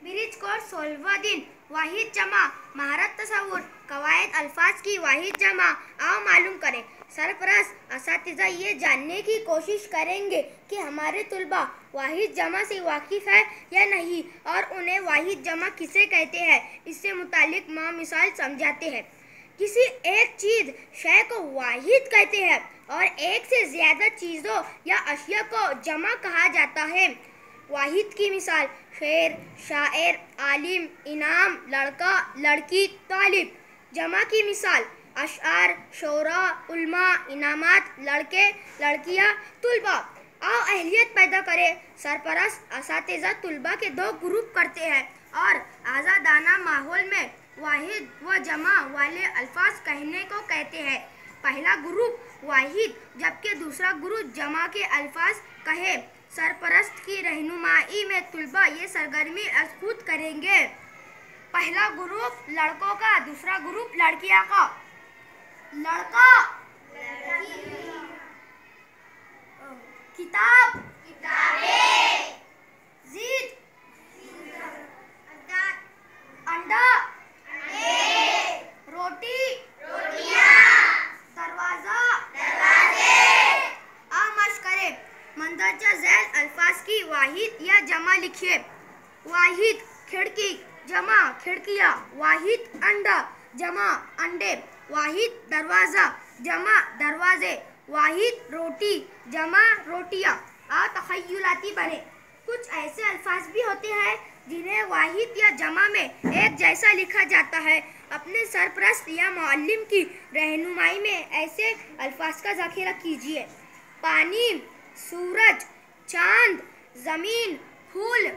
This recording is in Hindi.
ब्रिज कोर्स 16वां दिन। वाहिद जमा महारत तसव्वुर कवायद अल्फाज की वाहिद जमा आओ मालूम करें। सरपरस्त असातिज़ा ये जानने की कोशिश करेंगे कि हमारे तुलबा वाहिद जमा से वाकिफ़ है या नहीं और उन्हें वाहिद जमा किसे कहते हैं, इससे मुतालिक मिसाल समझाते हैं। किसी एक चीज़ शय को वाहिद कहते हैं और एक से ज़्यादा चीज़ों या अशिया को जमा कहा जाता है। वाहिद की मिसाल शेर, शायर, आलिम, इनाम, लड़का, लड़की, तालिब। जमा की मिसाल अशआर, शोरा, उल्मा, इनामात, लड़के, लड़कियां, तुलबा। आओ अहलियत पैदा करें। सरपरस्त असातिज़ा तुलबा के दो ग्रुप करते हैं और आज़ादाना माहौल में वाहिद व जमा वाले अल्फाज कहने को कहते हैं। पहला ग्रुप वाहिद जबकि दूसरा ग्रुप जमा के अल्फाज कहे। सरपरस्त की रहनुमाई में तुलबा ये सरगर्मी खुद करेंगे। पहला ग्रुप लड़कों का, दूसरा ग्रुप लड़कियां का। लड़का किताब, किताबें। जिद, अंडा, अंडे। रोटी, रोटियां। दरवाजा, दरवाजे। आ मश्क करें। मंदरजा झैल अल्फाज की वाहिद या जमा लिखिए। वाहिद खिड़की, जमा खिड़कियाँ। वाहिद अंडा, जमा अंडे। वाहिद दरवाज़ा, जमा दरवाजे। वाहिद रोटी, जमा रोटियाँ। आ तखय्युलाती बने। कुछ ऐसे अल्फाज भी होते हैं जिन्हें वाहिद या जमा में एक जैसा लिखा जाता है। अपने सरपरस्त या मुअल्लिम की रहनुमाई में ऐसे अल्फाज का ज़ख़ीरा कीजिए। पानी, सूरज, चांद, ज़मीन, फूल,